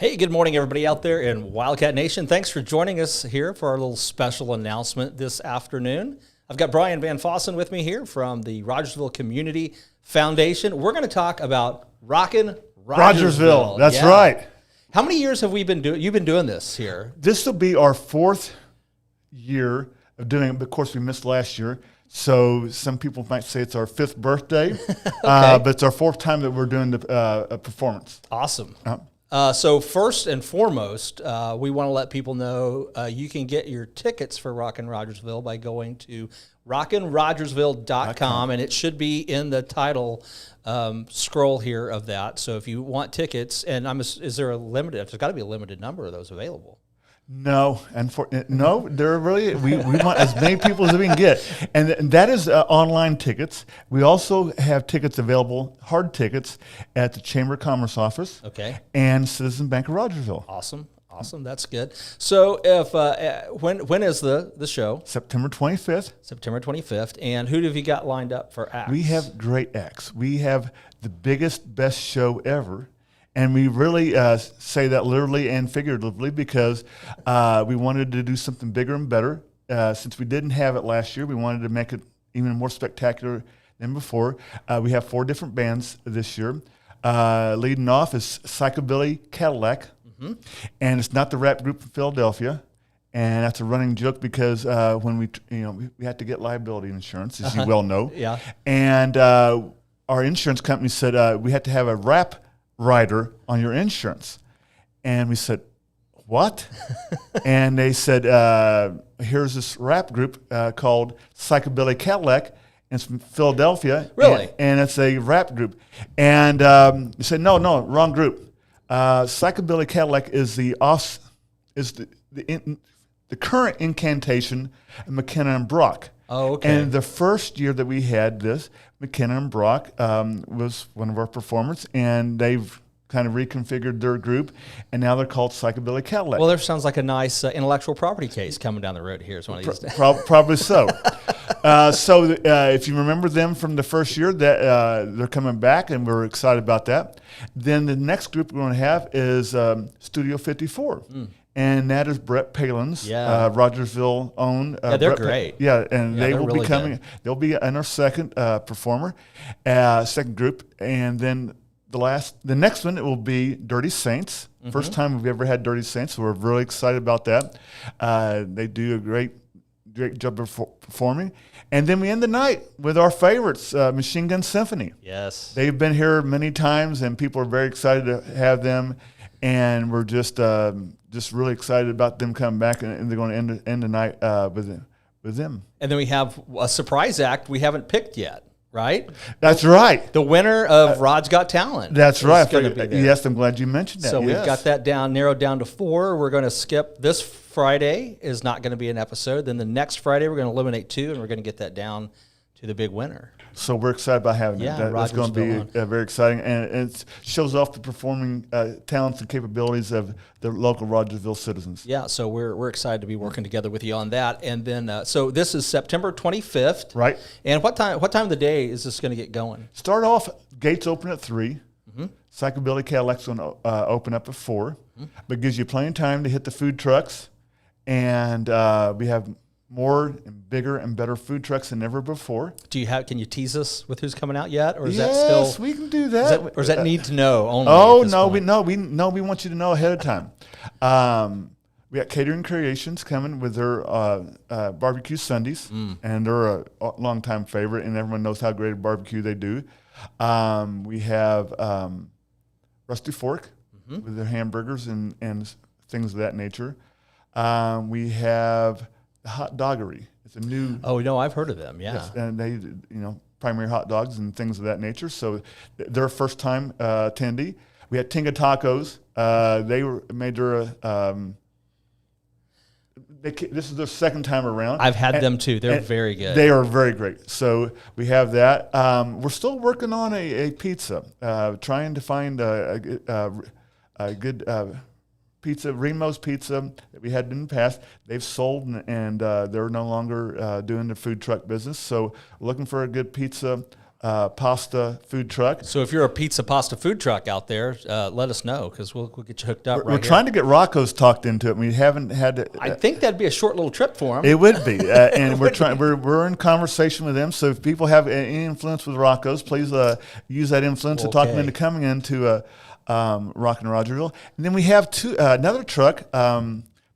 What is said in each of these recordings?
Hey, good morning, everybody out there in Wildcat Nation. Thanks for joining us here for our little special announcement this afternoon. I've got Brian VanFosson with me here from the Rogersville Community Foundation. We're going to talk about Rockin Rogersville. That's right. How many years have we been doing? You've been doing this here. This will be our fourth year of doing it. Of course, we missed last year. So some people might say it's our fifth birthday, but it's our fourth time that we're doing the performance. Awesome. So first and foremost, we want to let people know you can get your tickets for Rockin Rogersville by going to rockinrogersville.com, and it should be in the title scroll here of that. So if you want tickets, and is there a limited? There's got to be a limited number of those available. No, no, they're really, we want as many people as we can get. And that is online tickets. We also have tickets available, hard tickets, at the Chamber of Commerce office. Okay. And Citizen Bank of Rogersville. Awesome. That's good. So if when is the show? September 25th. September 25th. And who have you got lined up for acts? We have great acts. We have the biggest, best show ever. And we really say that literally and figuratively because we wanted to do something bigger and better. Since we didn't have it last year, we wanted to make it even more spectacular than before. We have 4 different bands this year. Leading off is Psychobilly Cadillac, and it's not the rap group from Philadelphia. And that's a running joke because when we had to get liability insurance, as you well know. Yeah. And our insurance company said we had to have a rap rider on your insurance. And we said, what? And they said, here's this rap group called Psychobilly Cadillac, and it's from Philadelphia. Really? And it's a rap group. And we said, no, wrong group. Psychobilly Cadillac is the current incantation of McKenna and Brock. Oh, okay. And the first year that we had this, McKenna and Brock was one of our performers, and they've kind of reconfigured their group, and now they're called Psychobilly Cadillac. Well, there sounds like a nice intellectual property case coming down the road here. One of these days. Probably so. If you remember them from the first year, that they're coming back, and we're excited about that. Then the next group we're going to have is Studio 54. And that is Brett Palin's, Rogersville own. Yeah, they're great. They will really be coming. good. They'll be in our second performer, second group, and then the next one it will be Dirty Saints. First time we've ever had Dirty Saints, so we're really excited about that. They do a great job of performing, and then we end the night with our favorites, Machine Gun Symphony. Yes, they've been here many times, and people are very excited to have them. And we're just really excited about them coming back, and they're going to end the night with them. And then we have a surprise act we haven't picked yet, right? That's right. The winner of Rod's Got Talent. That's right. Yes, I'm glad you mentioned that. So we've got that narrowed down to 4. We're going to skip this Friday is not going to be an episode. Then the next Friday we're going to eliminate 2, and we're going to get that down to the big winner. So we're excited about having it. That's going to be very exciting, and it shows off the performing talents and capabilities of the local Rogersville citizens. Yeah, so we're excited to be working together with you on that. And then, so this is September 25th, right? And what time of the day is this going to get going? Start off. Gates open at 3. Psychobilly Cadillac's going to open up at 4, but gives you plenty of time to hit the food trucks, and we have more and bigger and better food trucks than ever before. Can you tease us with who's coming out yet, or is that still? Yes, we can do that. Or is that need to know only? Oh we want you to know ahead of time. We got Catering Creations coming with their barbecue Sundays, and they're a longtime favorite, and everyone knows how great a barbecue they do. We have Rusty Fork with their hamburgers and things of that nature. We have Hot Doggery. It's a new. Oh no, I've heard of them. Yeah, yes, and they primary hot dogs and things of that nature. So they're a first time attendee. We had Tinga Tacos. They made their. This is their second time around. I've had them too. They're very good. They are very great. So we have that. We're still working on a pizza. Trying to find a good. Pizza, Remo's Pizza, that we had in the past, they've sold and they're no longer doing the food truck business. So looking for a good pizza pasta food truck. So if you're a pizza pasta food truck out there, let us know because we'll get you hooked up. We're trying to get Rocco's talked into it. We haven't had to. I think that'd be a short little trip for him. It would be, and we're trying. We're in conversation with them. So if people have any influence with Rocco's, please use that influence to talk them into coming into Rockin Rogersville. And then we have another truck,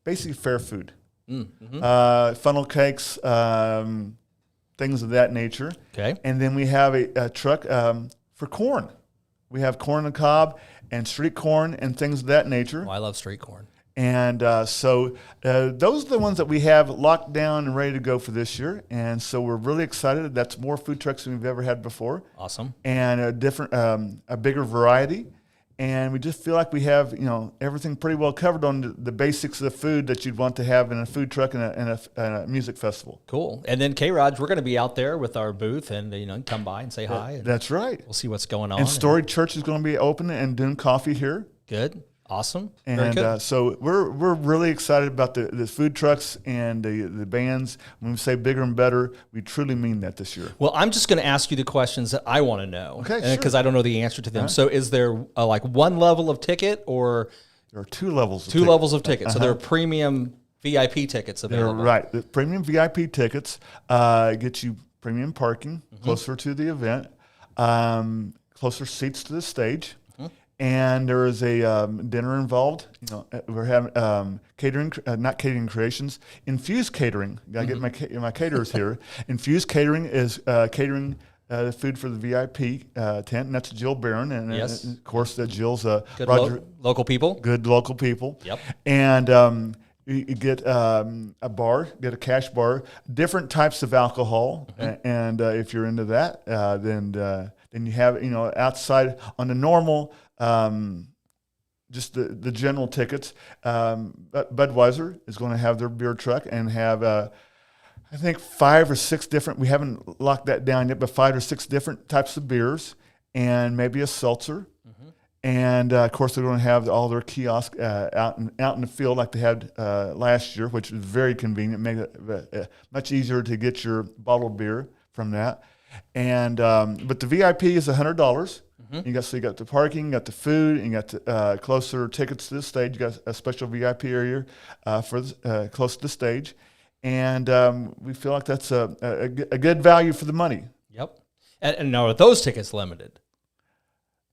basically fair food, funnel cakes, things of that nature. Okay. And then we have a truck for corn. We have corn on the cob and street corn and things of that nature. Oh, I love street corn. And so those are the ones that we have locked down and ready to go for this year. And so we're really excited. That's more food trucks than we've ever had before. Awesome. And a bigger variety. And we just feel like we have, everything pretty well covered on the basics of the food that you'd want to have in a food truck and a music festival. Cool. And then K-ROG, we're going to be out there with our booth and, come by and say hi. And that's right. We'll see what's going on. And Story Church is going to be open and doing coffee here. Good. Awesome. And so we're really excited about the food trucks and the bands. When we say bigger and better, we truly mean that this year. Well, I'm just going to ask you the questions that I want to know. Okay, sure. Because I don't know the answer to them. Right. So is there one level of ticket or? There are two levels of levels of tickets. So there are premium VIP tickets available. They're right. The premium VIP tickets get you premium parking closer to the event, closer seats to the stage. And there is a dinner involved. We're having catering, not catering creations, infused catering. Got to get my caterers here. Infused catering is catering food for the VIP tent, and that's Jill Barron, and yes. Of course Jill's good local people. Good local people. Yep. And you get a bar, get a cash bar, different types of alcohol, and if you're into that, then you have outside on the normal. Just the general tickets. Budweiser is going to have their beer truck and have, I think 5 or 6 different, we haven't locked that down yet, but 5 or 6 different types of beers and maybe a seltzer. And, of course, they're going to have all their kiosks out in the field like they had last year, which was very convenient, made it much easier to get your bottled beer from that. And but the VIP is $100. You got the parking, you got the food, and you got the closer tickets to the stage. You got a special VIP area for close to the stage, and we feel like that's a good value for the money. Yep. And now are those tickets limited?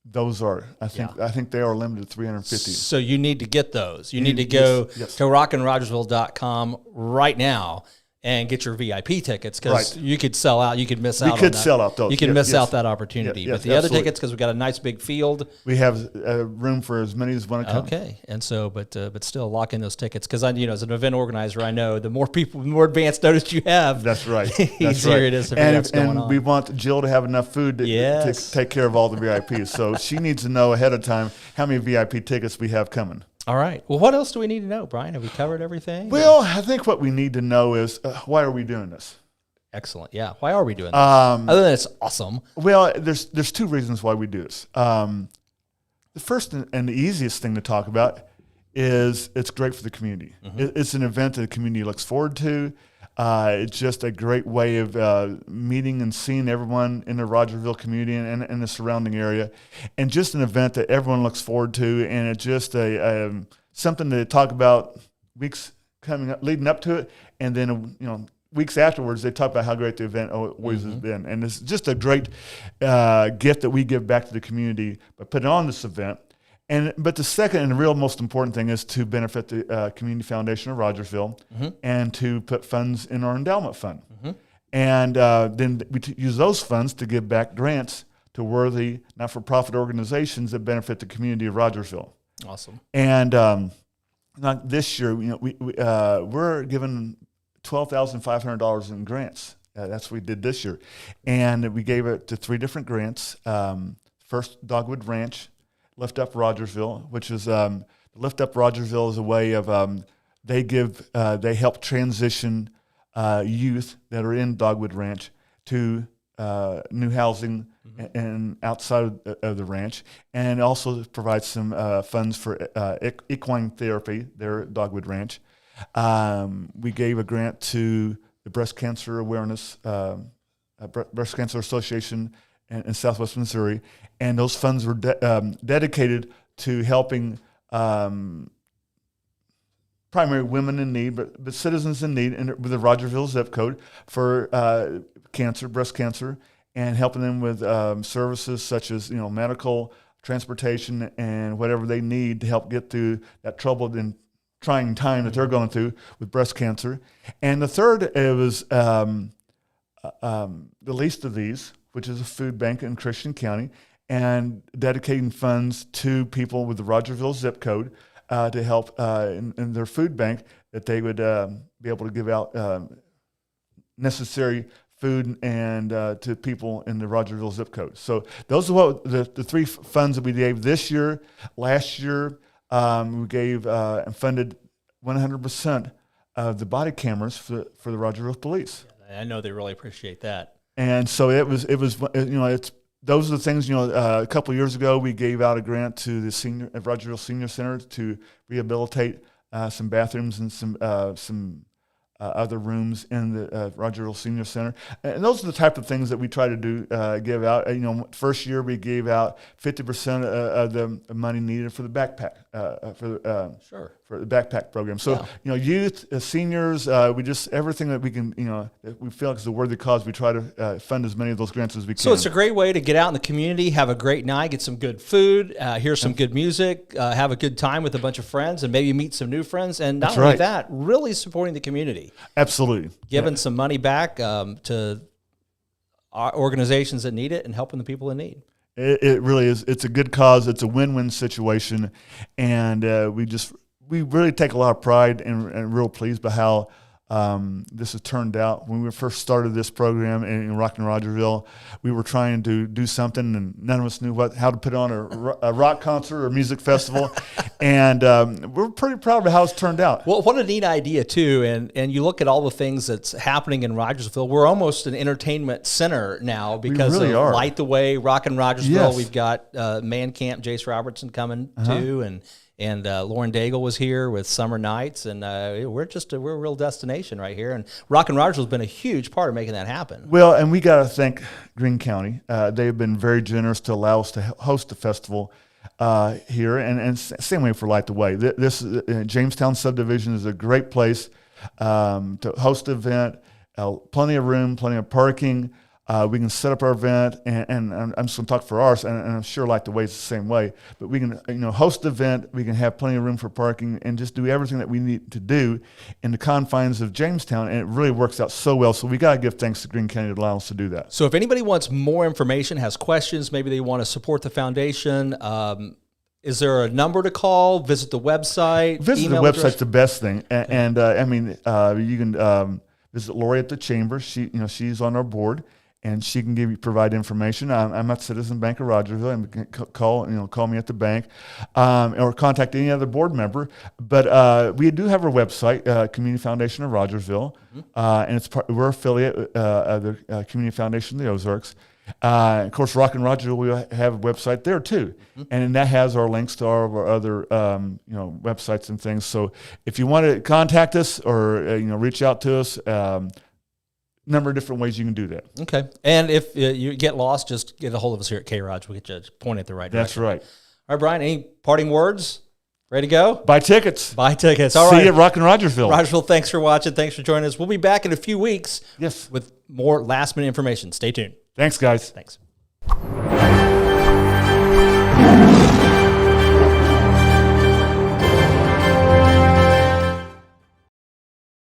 Those are. I think they are limited to 350. So you need to get those. You need to go to rockinrogersville.com right now and get your VIP tickets because you could sell out. You could miss out. We could sell out those. You could miss out that opportunity. But the other tickets, because we've got a nice big field, we have room for as many as want to come. Okay, and so, but still lock in those tickets because as an event organizer, I know the more people, the more advance notice you have. That's right. The easier it is to figure out what's going on. And we want Jill to have enough food to take care of all the VIPs. So she needs to know ahead of time how many VIP tickets we have coming. All right. Well, what else do we need to know, Brian? Have we covered everything? Well, I think what we need to know is why are we doing this? Excellent. Yeah. Why are we doing this? Other than it's awesome. Well, there's 2 reasons why we do this. The first and the easiest thing to talk about is it's great for the community. It's an event that the community looks forward to. It's just a great way of meeting and seeing everyone in the Rogersville community and the surrounding area, and just an event that everyone looks forward to, and it's just something to talk about weeks coming up, leading up to it, and then weeks afterwards they talk about how great the event always has been, and it's just a great gift that we give back to the community by putting on this event. But the second and the real most important thing is to benefit the Community Foundation of Rogersville and to put funds in our endowment fund. And then we use those funds to give back grants to worthy not-for-profit organizations that benefit the community of Rogersville. Awesome. And this year, we're given $12,500 in grants. That's what we did this year. And we gave it to 3 different grants. First, Dogwood Ranch, Lift Up Rogersville, which is Lift Up Rogersville is a way of they help transition youth that are in Dogwood Ranch to new housing and outside of the ranch, and also provides some funds for equine therapy there at Dogwood Ranch. We gave a grant to the Breast Cancer Awareness, Breast Cancer Association in Southwest Missouri, and those funds were dedicated to helping primarily women in need, but citizens in need with the Rogersville zip code for breast cancer, and helping them with services such as medical, transportation, and whatever they need to help get through that troubled and trying time that they're going through with breast cancer. And the third, it was the least of these, which is a food bank in Christian County, and dedicating funds to people with the Rogersville zip code to help in their food bank, that they would be able to give out necessary food and to people in the Rogersville zip code. So those are what the three funds that we gave this year. Last year, we gave and funded 100% of the body cameras for the Rogersville Police. I know they really appreciate that. And so it was those are the things. A couple of years ago, we gave out a grant to the Rogersville Senior Center to rehabilitate some bathrooms and some other rooms in the Rogersville Senior Center. And those are the type of things that we try to do, give out. First year we gave out 50% of the money needed for the backpack, for the backpack program. So, youth, seniors, we just, everything that we can, that we feel like is a worthy cause, we try to fund as many of those grants as we can. So it's a great way to get out in the community, have a great night, get some good food, hear some good music, have a good time with a bunch of friends, and maybe meet some new friends. And not only that, really supporting the community. Absolutely. Giving some money back to our organizations that need it and helping the people in need. It really is. It's a good cause. It's a win-win situation. And we really take a lot of pride and real pleased by how this has turned out. When we first started this program in Rockin Rogersville, we were trying to do something, and none of us knew how to put on a rock concert or music festival. And we're pretty proud of how it's turned out. Well, what a neat idea, too. And you look at all the things that's happening in Rogersville. We're almost an entertainment center now because we really of are. Light the Way, Rockin Rogersville. Yes. We've got Man Camp, Jace Robertson coming, too. And Lauren Daigle was here with Summer Nights, and we're a real destination right here. And Rockin Rogersville has been a huge part of making that happen. Well, and we got to thank Greene County. They've been very generous to allow us to host the festival here, and same way for Light the Way. This Jamestown subdivision is a great place to host an event. Plenty of room, plenty of parking. We can set up our event, and I'm just going to talk for ours, and I'm sure Light the Way is the same way. But we can, host the event. We can have plenty of room for parking, and just do everything that we need to do in the confines of Jamestown, and it really works out so well. So we got to give thanks to Greene County to allow us to do that. So if anybody wants more information, has questions, maybe they want to support the foundation, is there a number to call? Visit the website. Visit the website's the best thing, and you can visit Lori at the chamber. She's on our board, and she can provide information. I'm at Citizen Bank of Rogersville, and you can call me at the bank, or contact any other board member. But we do have our website, Community Foundation of Rogersville, and we're affiliate of the Community Foundation of the Ozarks. Of course, Rockin Rogersville, we have a website there too, and that has our links to all of our other websites and things. So if you want to contact us or reach out to us, number of different ways you can do that. Okay. And if you get lost, just get a hold of us here at K-ROG. We'll get you pointed the right direction. That's right. All right, Brian, any parting words? Ready to go? Buy tickets. Buy tickets. All right. See you at Rockin Rogersville. Rogersville, thanks for watching. Thanks for joining us. We'll be back in a few weeks with more last-minute information. Stay tuned. Thanks, guys. Thanks.